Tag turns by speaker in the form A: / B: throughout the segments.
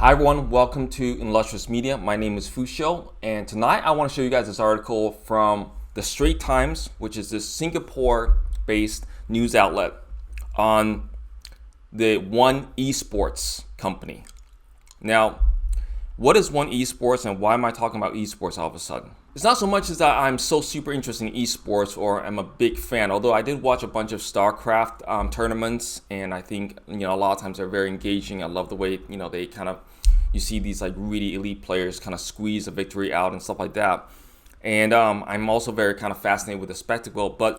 A: Hi everyone, welcome to Illustrious Media. My name is Fusho, and tonight I want to show you guys this article from the Straits Times, which is this Singapore-based news outlet on the One ESports company. Now, what is One ESports and why am I talking about esports all of a sudden? It's not so much as that I'm so super interested in esports or I'm a big fan, although I did watch a bunch of StarCraft tournaments, and I think a lot of times they're very engaging. I love the way they kind of, you see these like really elite players kind of squeeze a victory out and stuff like that. And I'm also very kind of fascinated with the spectacle. But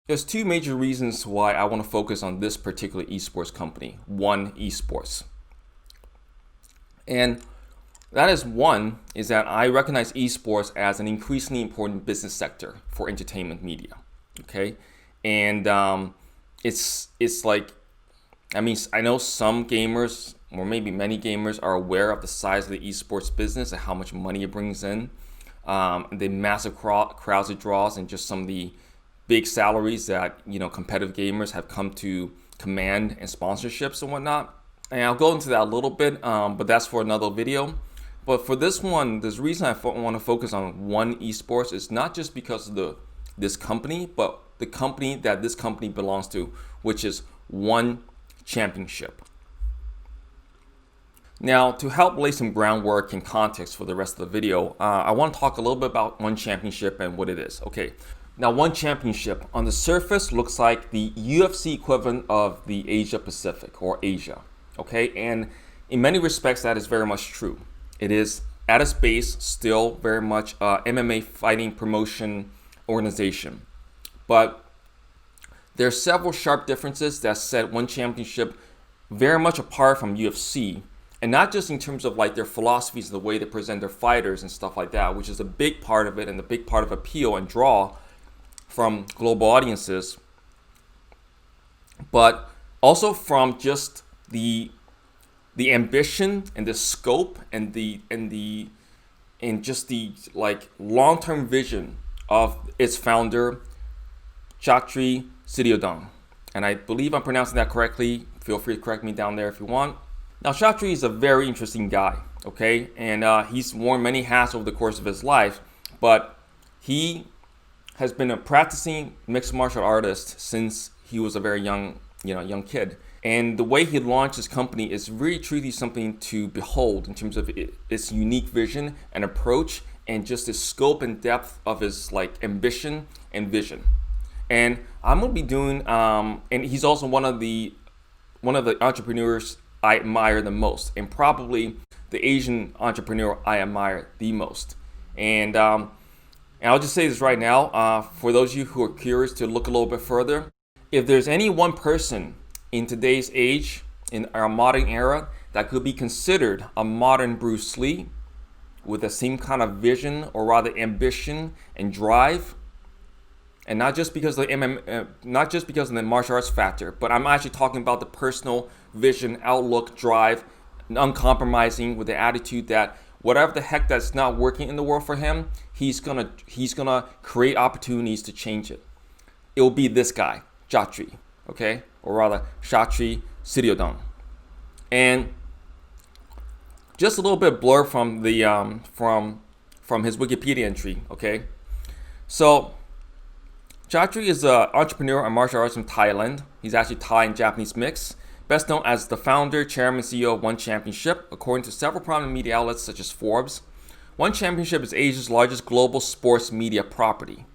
A: there's two major reasons why I want to focus on this particular esports company, One ESports. And that is one, is that I recognize esports as an increasingly important business sector for entertainment media. Okay, and it's like, I mean, I know some gamers, or maybe many gamers, are aware of the size of the esports business and how much money it brings in, the massive crowds it draws, and just some of the big salaries that competitive gamers have come to command, and sponsorships and whatnot. And I'll go into that a little bit, but that's for another video. But for this one, the reason I want to focus on One ESports is not just because of this company, but the company that this company belongs to, which is One Championship. Now, to help lay some groundwork and context for the rest of the video, I want to talk a little bit about One Championship and what it is. Okay, now One Championship on the surface looks like the UFC equivalent of the Asia Pacific or Asia. Okay, and in many respects that is very much true. It is at its base still very much MMA fighting promotion organization, but there are several sharp differences that set One Championship very much apart from UFC, and not just in terms of like their philosophies, the way they present their fighters and stuff like that, which is a big part of it and a big part of appeal and draw from global audiences, but also from just the ambition and the scope and just the like long-term vision of its founder, Chatri Sityodong. And I believe I'm pronouncing that correctly. Feel free to correct me down there if you want. Now, Chatri is a very interesting guy, okay? And he's worn many hats over the course of his life, but he has been a practicing mixed martial artist since he was a very young kid. And the way he launched his company is really truly something to behold in terms of its unique vision and approach, and just the scope and depth of his like ambition and vision. And I'm gonna be doing, and he's also one of the entrepreneurs I admire the most, and probably the Asian entrepreneur I admire the most. And I'll just say this right now, for those of you who are curious to look a little bit further, if there's any one person in today's age, in our modern era, that could be considered a modern Bruce Lee with the same kind of vision, or rather ambition and drive, and not just because of the martial arts factor, but I'm actually talking about the personal vision, outlook, drive, uncompromising, with the attitude that whatever the heck that's not working in the world for him, he's gonna create opportunities to change it. It will be this guy, Chatri, okay? Or rather, Chatri Sityodong. And just a little bit blurb from the from his Wikipedia entry, okay? So Chatri is an entrepreneur and martial artist from Thailand. He's actually Thai and Japanese mix. Best known as the founder, chairman, CEO of One Championship, according to several prominent media outlets such as Forbes. One Championship is Asia's largest global sports media property.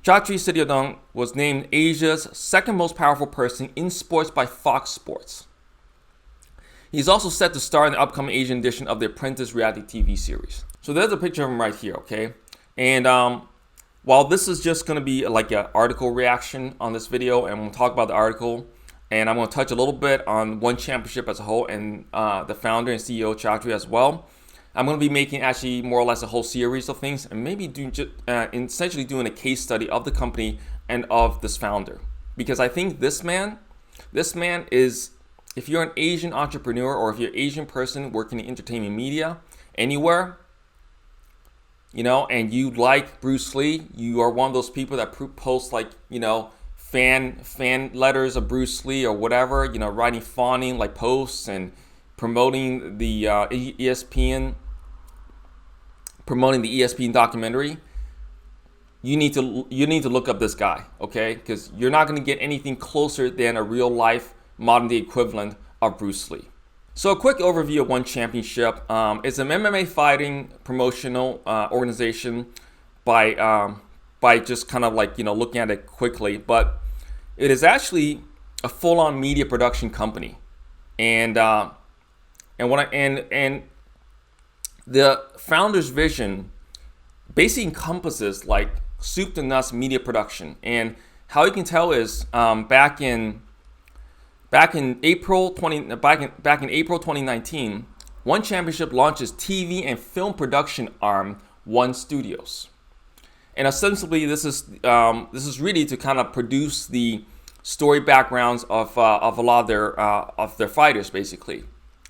A: Chatri Sityodong was named Asia's second most powerful person in sports by Fox Sports. He's also set to star in the upcoming Asian edition of The Apprentice reality TV series. So there's a picture of him right here, okay? And while this is just going to be like an article reaction on this video, and we'll talk about the article, and I'm going to touch a little bit on One Championship as a whole, and the founder and CEO Chatri as well. I'm going to be making actually more or less a whole series of things, and maybe essentially doing a case study of the company and of this founder. Because I think this man is, if you're an Asian entrepreneur or if you're an Asian person working in entertainment media anywhere, and you like Bruce Lee, you are one of those people that post like, fan letters of Bruce Lee or whatever, writing fawning like posts and promoting the ESPN documentary, you need to look up this guy, okay? Because you're not going to get anything closer than a real life modern day equivalent of Bruce Lee. So a quick overview of One Championship. It's an MMA fighting promotional organization by just kind of like, looking at it quickly, but it is actually a full-on media production company, and the founder's vision basically encompasses like soup to nuts media production. And how you can tell is back in April 2019, One Championship launches TV and film production arm One Studios. And ostensibly, this is really to kind of produce the story backgrounds of a lot of their fighters, basically.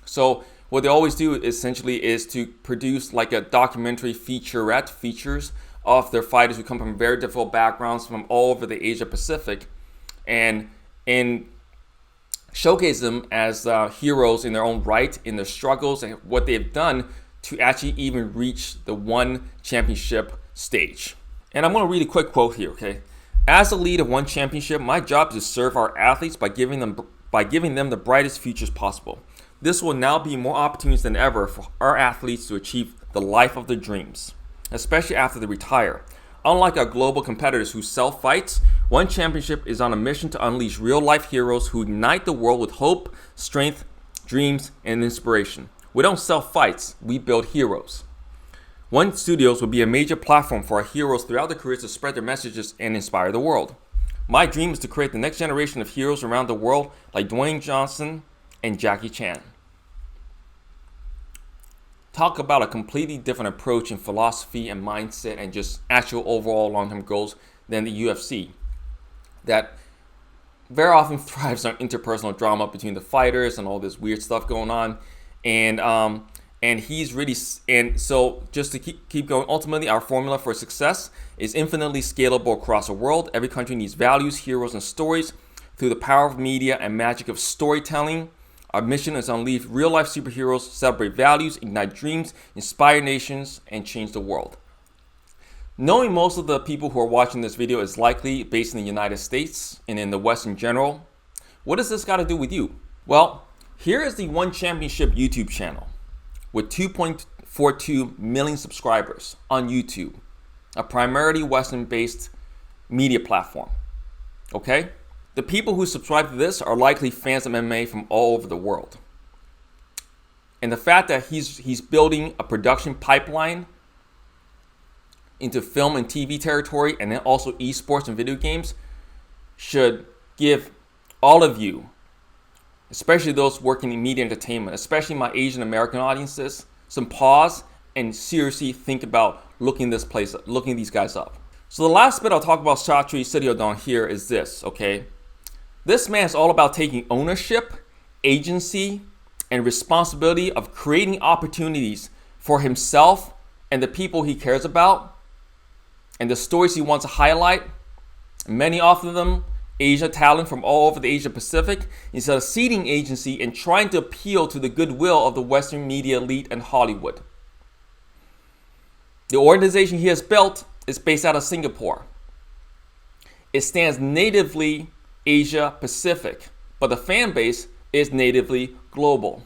A: So what they always do essentially is to produce like a documentary features of their fighters who come from very different backgrounds from all over the Asia Pacific, and showcase them as heroes in their own right, in their struggles, and what they've done to actually even reach the One Championship stage. And I'm going to read a quick quote here, okay? As the lead of One Championship, my job is to serve our athletes by giving them the brightest futures possible. This will now be more opportunities than ever for our athletes to achieve the life of their dreams, especially after they retire. Unlike our global competitors who sell fights, One Championship is on a mission to unleash real-life heroes who ignite the world with hope, strength, dreams, and inspiration. We don't sell fights, we build heroes. One Studios will be a major platform for our heroes throughout their careers to spread their messages and inspire the world. My dream is to create the next generation of heroes around the world like Dwayne Johnson and Jackie Chan. Talk about a completely different approach in philosophy and mindset and just actual overall long-term goals than the UFC, that very often thrives on interpersonal drama between the fighters and all this weird stuff going on. And he's really, and so just to keep going, ultimately our formula for success is infinitely scalable across the world. Every country needs values, heroes, and stories. Through the power of media and magic of storytelling, our mission is to unleash real-life superheroes, celebrate values, ignite dreams, inspire nations, and change the world. Knowing most of the people who are watching this video is likely based in the United States and in the West in general, what does this got to do with you? Well, here is the One Championship YouTube channel with 2.42 million subscribers on YouTube, a primarily Western-based media platform. Okay? The people who subscribe to this are likely fans of MMA from all over the world. And the fact that he's building a production pipeline into film and TV territory, and then also esports and video games, should give all of you, especially those working in media entertainment, especially my Asian American audiences, some pause and seriously think about looking these guys up. So the last bit I'll talk about Chatri Sityodong here is this, okay? This man is all about taking ownership, agency, and responsibility of creating opportunities for himself and the people he cares about, and the stories he wants to highlight, many of them Asia talent from all over the Asia Pacific, instead of seeding agency and trying to appeal to the goodwill of the Western media elite and Hollywood. The organization he has built is based out of Singapore. It stands natively Asia Pacific, but the fan base is natively global.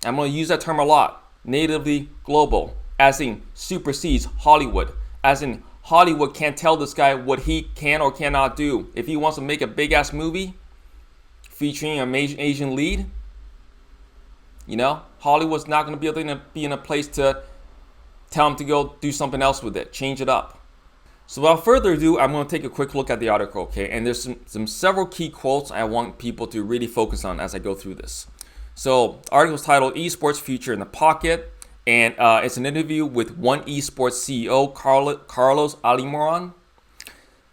A: I'm going to use that term a lot. Natively global, as in supersedes Hollywood, as in Hollywood can't tell this guy what he can or cannot do. If he wants to make a big ass movie featuring an Asian lead, Hollywood's not going to be able to be in a place to tell him to go do something else with it, change it up. So without further ado, I'm going to take a quick look at the article, okay? And there's several key quotes I want people to really focus on as I go through this. So the article is titled Esports Future in the Pocket, and it's an interview with One Esports CEO, Carlos Alimurung.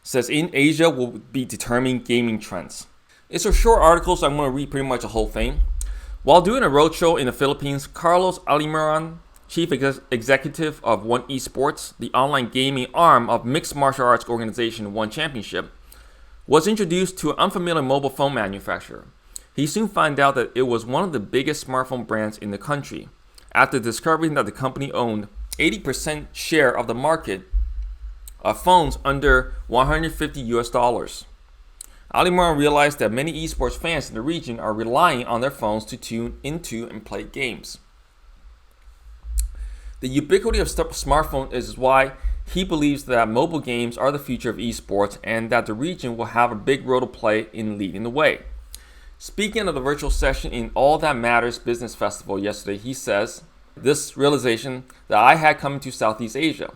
A: Says in Asia will be determining gaming trends. It's a short article, so I'm going to read pretty much the whole thing. While doing a roadshow in the Philippines, Carlos Alimurung, Chief Executive of One Esports, the online gaming arm of mixed martial arts organization One Championship, was introduced to an unfamiliar mobile phone manufacturer. He soon found out that it was one of the biggest smartphone brands in the country, after discovering that the company owned 80% share of the market of phones under $150. Alimurung realized that many esports fans in the region are relying on their phones to tune into and play games. The ubiquity of smartphones is why he believes that mobile games are the future of esports and that the region will have a big role to play in leading the way. Speaking of the virtual session in All That Matters Business Festival yesterday, he says, "This realization that I had coming to Southeast Asia.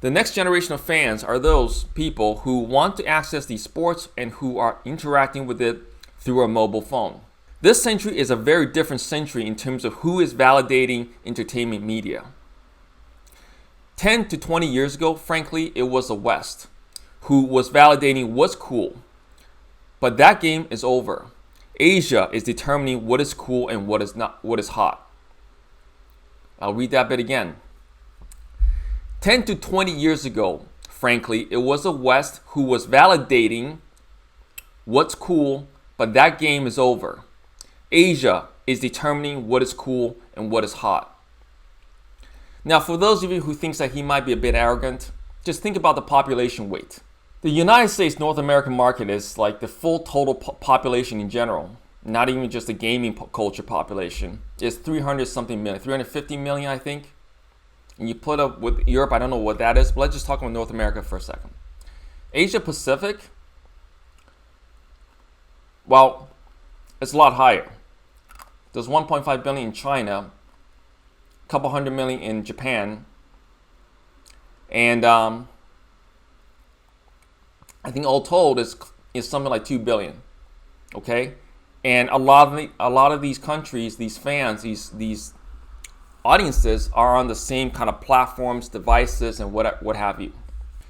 A: The next generation of fans are those people who want to access these sports and who are interacting with it through a mobile phone. This century is a very different century in terms of who is validating entertainment media. 10 to 20 years ago, frankly, it was the West who was validating what's cool. But that game is over. Asia is determining what is cool and what is not, what is hot." I'll read that bit again. 10 to 20 years ago, frankly, it was the West who was validating what's cool, but that game is over. Asia is determining what is cool and what is hot. Now, for those of you who thinks that he might be a bit arrogant, just think about the population weight. The United States North American market is like the full total population in general, not even just the gaming culture population. It's 300 something million, 350 million, I think. And you put up with Europe, I don't know what that is, but let's just talk about North America for a second. Asia Pacific, well, it's a lot higher. There's 1.5 billion in China, a couple hundred million in Japan, and I think all told is something like 2 billion. Okay, and a lot of these countries, these fans, these audiences are on the same kind of platforms, devices, and what have you.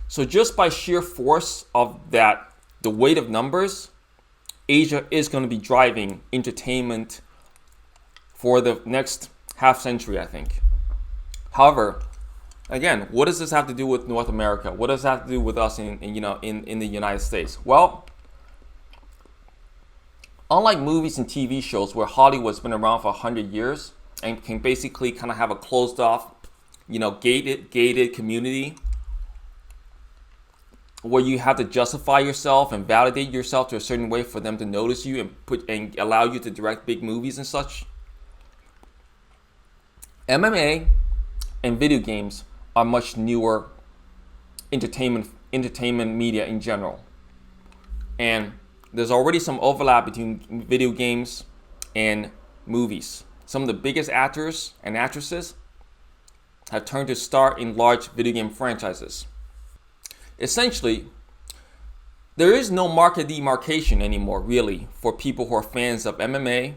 A: So just by sheer force of that, the weight of numbers, Asia is going to be driving entertainment for the next half century, I think. However, again, what does this have to do with North America? What does that have to do with us in the United States? Well, unlike movies and TV shows where Hollywood's been around for 100 years and can basically kind of have a closed off, gated community where you have to justify yourself and validate yourself to a certain way for them to notice you and allow you to direct big movies and such. MMA and video games are much newer entertainment media in general. And there's already some overlap between video games and movies. Some of the biggest actors and actresses have turned to star in large video game franchises. Essentially, there is no market demarcation anymore, really, for people who are fans of MMA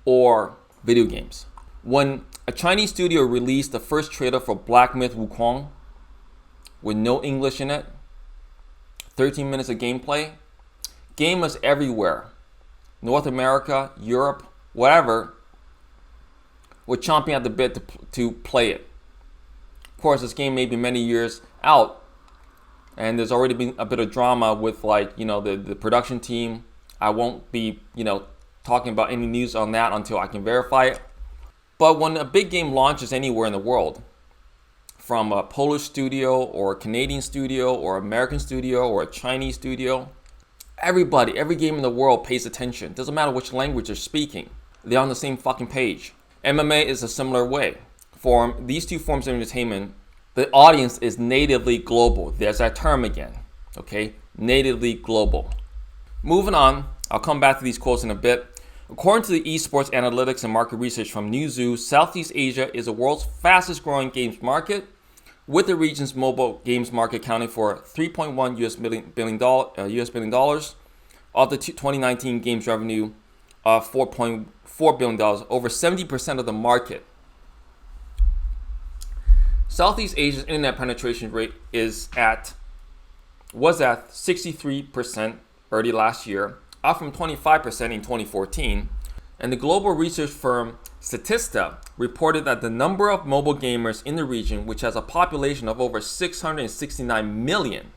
A: or video games. When a Chinese studio released the first trailer for Black Myth Wukong with no English in it, 13 minutes of gameplay, gamers everywhere, North America, Europe, whatever, were chomping at the bit to play it. Of course, this game may be many years out, and there's already been a bit of drama with the production team. I won't be talking about any news on that until I can verify it. But when a big game launches anywhere in the world, from a Polish studio or a Canadian studio or American studio or a Chinese studio, every game in the world pays attention. Doesn't matter which language they're speaking. They're on the same fucking page. MMA is a similar way. For these two forms of entertainment, the audience is natively global. There's that term again. Okay? Natively global. Moving on, I'll come back to these quotes in a bit. According to the esports analytics and market research from Newzoo, Southeast Asia is the world's fastest growing games market, with the region's mobile games market accounting for $3.1 US billion of the 2019 games revenue of $4.4 billion, over 70% of the market. Southeast Asia's internet penetration rate was at 63% early last year, up from 25% in 2014, and the global research firm Statista reported that the number of mobile gamers in the region, which has a population of over 669 million,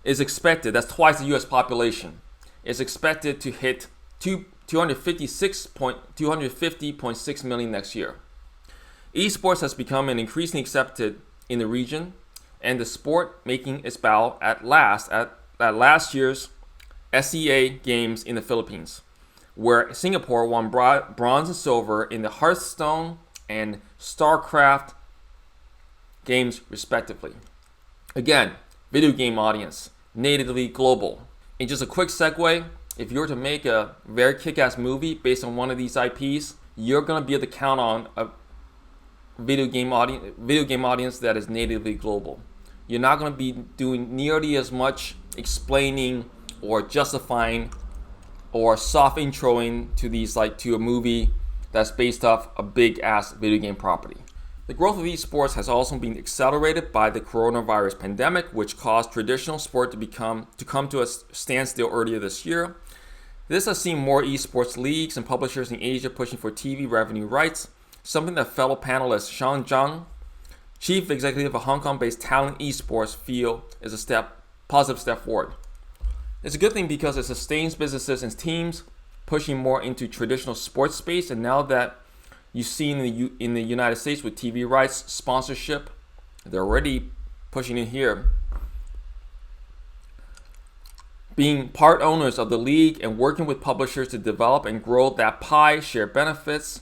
A: is expected, that's twice the US population, is expected to hit 250.6 million next year. Esports has become an increasingly accepted in the region, and the sport making its bow at last year's SEA Games in the Philippines, where Singapore won bronze and silver in the Hearthstone and StarCraft games respectively. Again, video game audience, natively global. And just a quick segue, if you were to make a very kick-ass movie based on one of these IPs, you're going to be able to count on a video game audience that is natively global. You're not going to be doing nearly as much explaining or justifying or soft introing to to a movie that's based off a big ass video game property. The growth of esports has also been accelerated by the coronavirus pandemic, which caused traditional sport to come to a standstill earlier this year. This has seen more esports leagues and publishers in Asia pushing for TV revenue rights, something that fellow panelist Sean Zhang, chief executive of Hong Kong-based Talent Esports, feel is a positive step forward. It's a good thing because it sustains businesses and teams pushing more into traditional sports space, and now that you've seen in the United States with TV rights, sponsorship, they're already pushing in here. Being part owners of the league and working with publishers to develop and grow that pie, share benefits.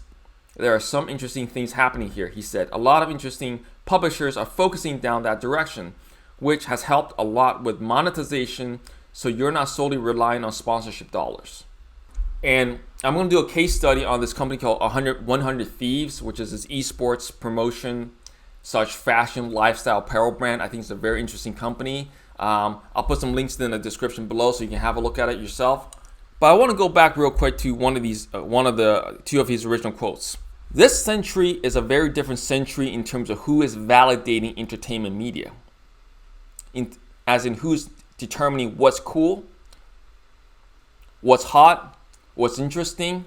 A: There are some interesting things happening here, he said. A lot of interesting publishers are focusing down that direction, which has helped a lot with monetization, so you're not solely relying on sponsorship dollars. And I'm going to do a case study on this company called 100 Thieves, which is this esports promotion such fashion lifestyle apparel brand. I think it's a very interesting company. I'll put some links in the description below so you can have a look at it yourself. But I want to go back real quick to one of the two of his original quotes. This century is a very different century in terms of who is validating entertainment media, as in who's determining what's cool, what's hot, what's interesting,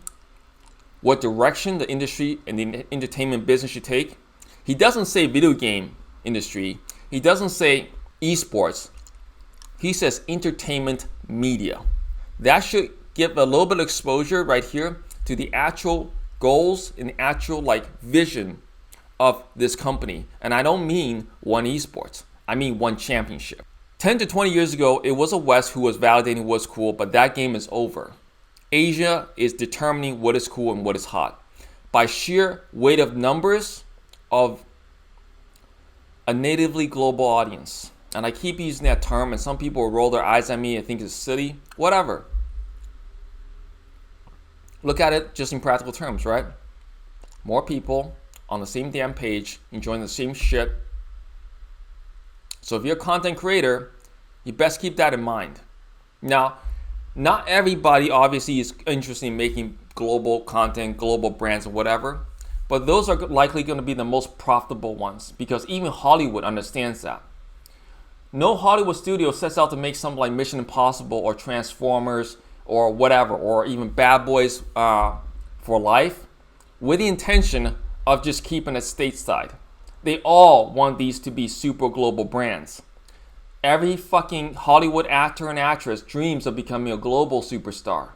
A: what direction the industry and the entertainment business should take. He doesn't say video game industry. He doesn't say esports. He says entertainment media. That should give a little bit of exposure right here to the actual goals and the actual vision of this company. And I don't mean one esports. I mean one championship. 10 to 20 years ago, it was the West who was validating what's cool, but that game is over. Asia is determining what is cool and what is hot by sheer weight of numbers of a natively global audience. And I keep using that term, and some people will roll their eyes at me and think it's silly. Whatever. Look at it just in practical terms, right? More people on the same damn page enjoying the same shit. So if you're a content creator, you best keep that in mind. Now, not everybody obviously is interested in making global content, global brands, or whatever. But those are likely going to be the most profitable ones because even Hollywood understands that. No Hollywood studio sets out to make something like Mission Impossible or Transformers or whatever, or even Bad Boys for Life, with the intention of just keeping it stateside. They all want these to be super global brands. Every fucking Hollywood actor and actress dreams of becoming a global superstar.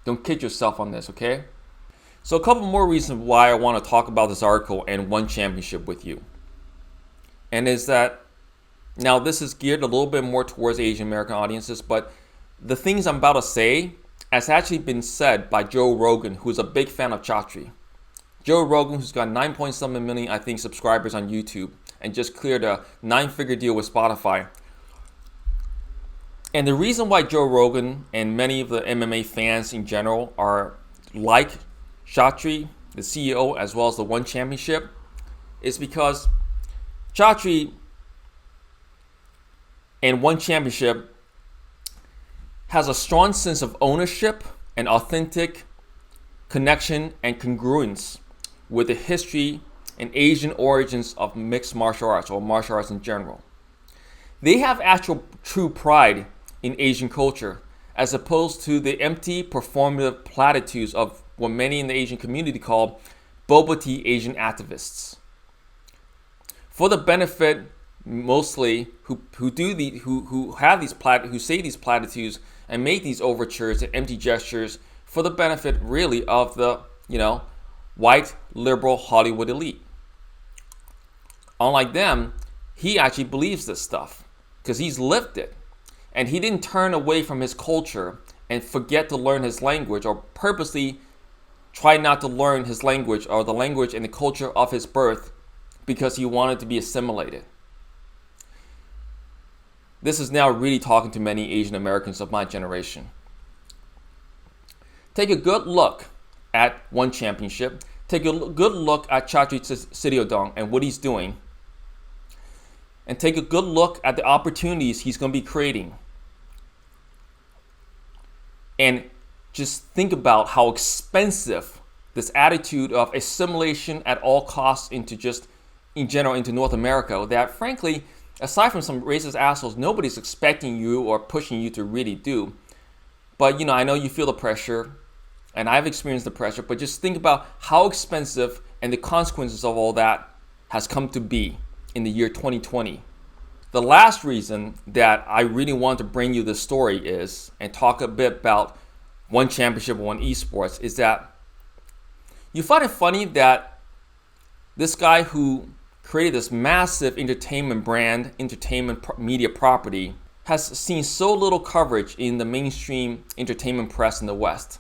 A: Don't kid yourself on this, okay? So a couple more reasons why I want to talk about this article and one championship with you. And is that, now this is geared a little bit more towards Asian American audiences, but the things I'm about to say has actually been said by Joe Rogan, who's a big fan of Chatri. Joe Rogan, who's got 9.7 million, I think, subscribers on YouTube and just cleared a 9-figure deal with Spotify. And the reason why Joe Rogan and many of the MMA fans in general are like Chatri, the CEO, as well as the One Championship, is because Chatri and One Championship has a strong sense of ownership and authentic connection and congruence with the history and Asian origins of mixed martial arts or martial arts in general. They have actual true pride in Asian culture as opposed to the empty performative platitudes of what many in the Asian community call boba tea Asian activists. For the benefit mostly who say these platitudes and make these overtures and empty gestures for the benefit really of the, white liberal Hollywood elite. Unlike them, he actually believes this stuff because he's lived it. And he didn't turn away from his culture and forget to learn his language or purposely try not to learn his language or the language and the culture of his birth because he wanted to be assimilated. This is now really talking to many Asian Americans of my generation. Take a good look at One Championship. Take a good look at Chatri Sityodong and what he's doing. And take a good look at the opportunities he's going to be creating. And just think about how expensive this attitude of assimilation at all costs into just, in general, into North America, that frankly, aside from some racist assholes, nobody's expecting you or pushing you to really do. But, I know you feel the pressure, and I've experienced the pressure, but just think about how expensive and the consequences of all that has come to be in the year 2020. The last reason that I really want to bring you this story is, and talk a bit about One Championship, One ESports, is that you find it funny that this guy who created this massive entertainment brand, entertainment media property, has seen so little coverage in the mainstream entertainment press in the West.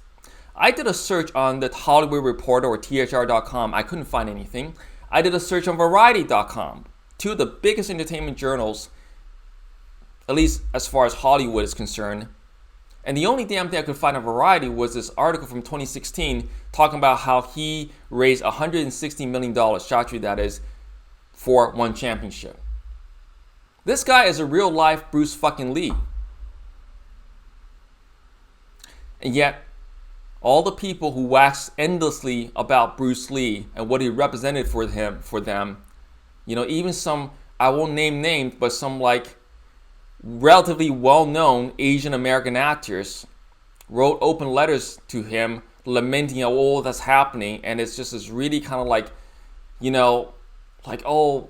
A: I did a search on the Hollywood Reporter or THR.com. I couldn't find anything. I did a search on Variety.com. Two of the biggest entertainment journals, at least as far as Hollywood is concerned. And the only damn thing I could find on Variety was this article from 2016 talking about how he raised $160 million, Chatri that is, for One Championship. This guy is a real life Bruce fucking Lee. And yet, all the people who wax endlessly about Bruce Lee and what he represented for them, even some, I won't name names, but some like relatively well-known Asian American actors wrote open letters to him lamenting all that's happening. And it's just this really kind of like, oh,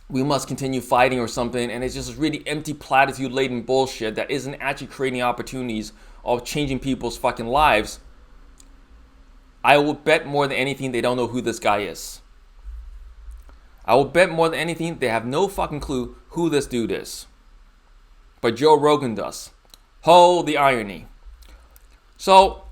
A: we must continue fighting or something. And it's just this really empty platitude-laden bullshit that isn't actually creating opportunities of changing people's fucking lives. I will bet more than anything they don't know who this guy is. I will bet more than anything they have no fucking clue who this dude is. But Joe Rogan does. Oh, the irony. So,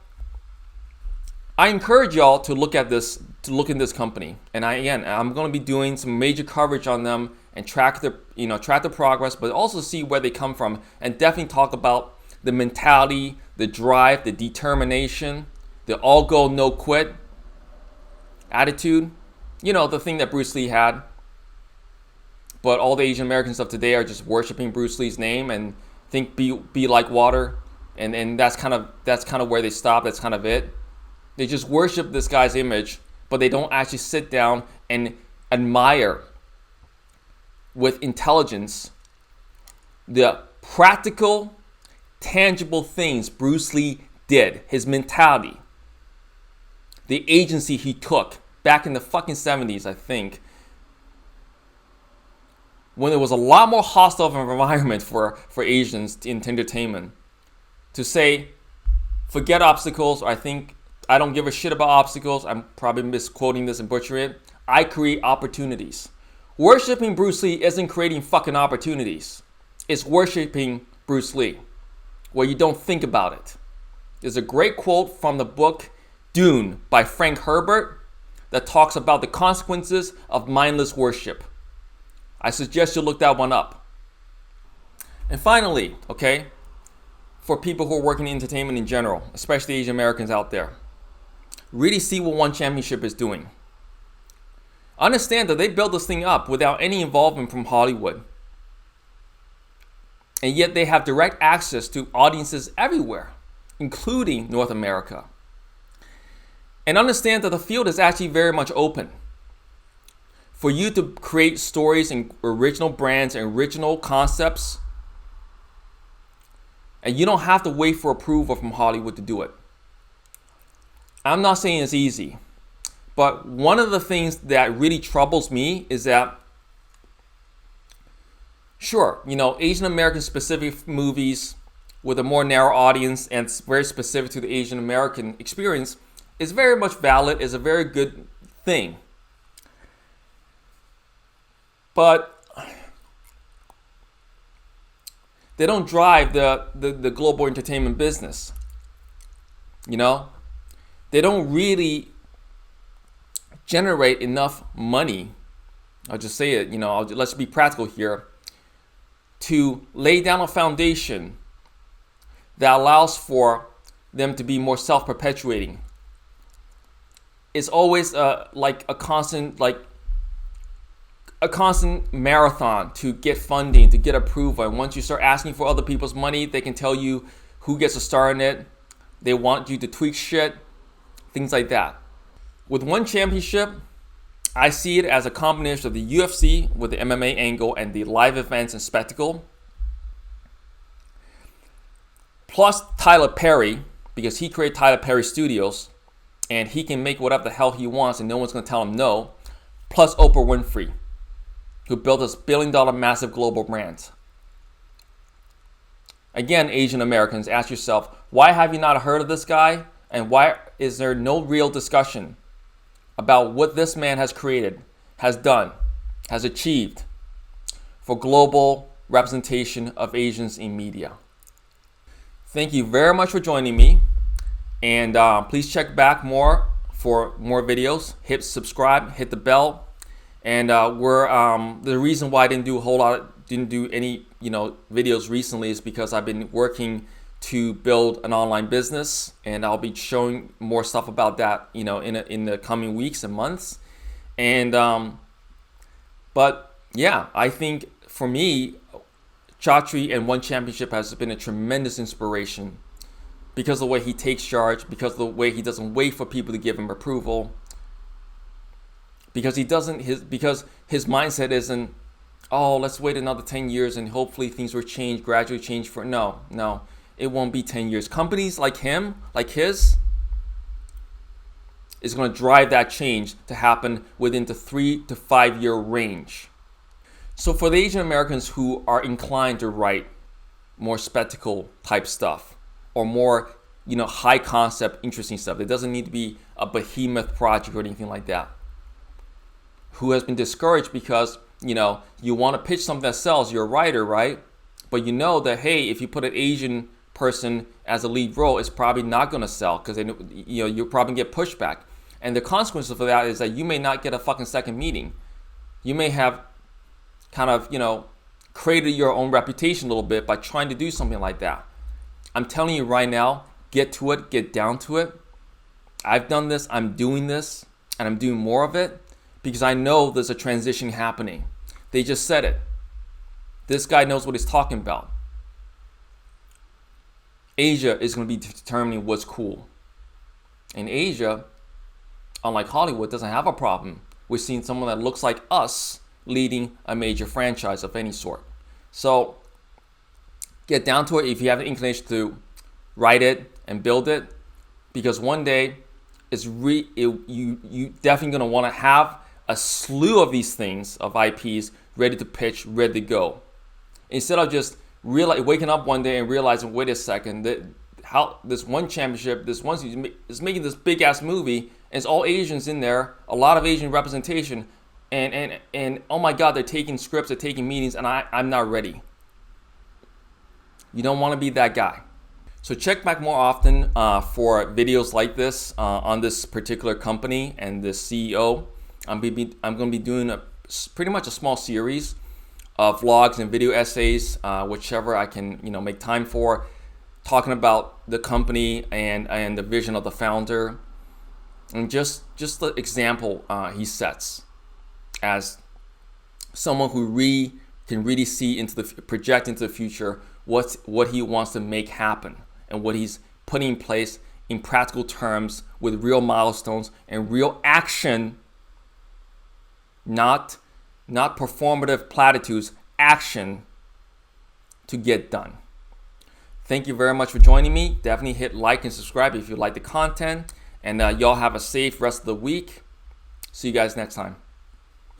A: I encourage y'all to look at this, to look in this company. And I'm going to be doing some major coverage on them and track the progress, but also see where they come from and definitely talk about the mentality, the drive, the determination, the all go no quit attitude. The thing that Bruce Lee had. But all the Asian Americans of today are just worshiping Bruce Lee's name and think be like water. And that's kind of where they stop. That's kind of it. They just worship this guy's image, but they don't actually sit down and admire with intelligence the practical, tangible things Bruce Lee did. His mentality. The agency he took. Back in the fucking 70s, I think, when there was a lot more hostile of an environment for Asians in entertainment, to say, forget obstacles, or I don't give a shit about obstacles, I'm probably misquoting this and butchering it, I create opportunities. Worshipping Bruce Lee isn't creating fucking opportunities. It's worshipping Bruce Lee, where you don't think about it. There's a great quote from the book Dune by Frank Herbert that talks about the consequences of mindless worship. I suggest you look that one up. And finally, for people who are working in entertainment in general, especially Asian Americans out there, really see what One Championship is doing. Understand that they built this thing up without any involvement from Hollywood. And yet they have direct access to audiences everywhere, including North America. And understand that the field is actually very much open. For you to create stories and original brands and original concepts. And you don't have to wait for approval from Hollywood to do it. I'm not saying it's easy. But one of the things that really troubles me is that, sure, Asian American specific movies with a more narrow audience and it's very specific to the Asian American experience is very much valid, is a very good thing. But they don't drive the global entertainment business. You know, they don't really generate enough money. I'll just say it, let's be practical here, to lay down a foundation that allows for them to be more self-perpetuating. It's always like a constant marathon to get funding, to get approval. And once you start asking for other people's money, they can tell you who gets a star in it. They want you to tweak shit, things like that. With one championship, I see it as a combination of the UFC with the MMA angle and the live events and spectacle, plus Tyler Perry, because he created Tyler Perry Studios, and he can make whatever the hell he wants and no one's going to tell him no, plus Oprah Winfrey, who built this billion-dollar massive global brand. Again, Asian Americans, ask yourself, why have you not heard of this guy? And why is there no real discussion about what this man has created, has done, has achieved for global representation of Asians in media? Thank you very much for joining me. And please check back more for more videos. Hit subscribe, hit the bell. And the reason why I didn't do any videos recently is because I've been working to build an online business, and I'll be showing more stuff about that in the coming weeks and months. And but yeah, I think for me, Chatri and One Championship has been a tremendous inspiration because of the way he takes charge, because of the way he doesn't wait for people to give him approval, because his mindset isn't, oh, let's wait another 10 years and hopefully things will change, gradually change. No, it won't be 10 years. Companies like him, like his, is going to drive that change to happen within the 3 to 5 year range. So for the Asian Americans who are inclined to write more spectacle type stuff or more, high concept, interesting stuff, it doesn't need to be a behemoth project or anything like that, who has been discouraged because, you want to pitch something that sells, you're a writer, right? But you know that, hey, if you put an Asian person as a lead role, it's probably not going to sell because you'll probably get pushback. And the consequence of that is that you may not get a fucking second meeting. You may have kind of, created your own reputation a little bit by trying to do something like that. I'm telling you right now, get to it, get down to it. I've done this, I'm doing this, and I'm doing more of it because I know there's a transition happening. They just said it. This guy knows what he's talking about. Asia is going to be determining what's cool. And Asia, unlike Hollywood, doesn't have a problem with seeing someone that looks like us leading a major franchise of any sort. So get down to it if you have the inclination to write it and build it, because one day you definitely going to want to have a slew of these things, of IPs, ready to pitch, ready to go. Instead of just waking up one day and realizing, wait a second, how this one championship, this one season is making this big ass movie, and it's all Asians in there, a lot of Asian representation, and oh my God, they're taking scripts, they're taking meetings, and I'm not ready. You don't want to be that guy. So check back more often for videos like this on this particular company and this CEO. I'm going to be doing pretty much a small series of vlogs and video essays, whichever I can make time for, talking about the company and the vision of the founder, and just the example he sets as someone who can really see project into the future what he wants to make happen and what he's putting in place in practical terms with real milestones and real action, not performative platitudes, action to get done. Thank you very much for joining me. Definitely hit like and subscribe if you like the content. And y'all have a safe rest of the week. See you guys next time.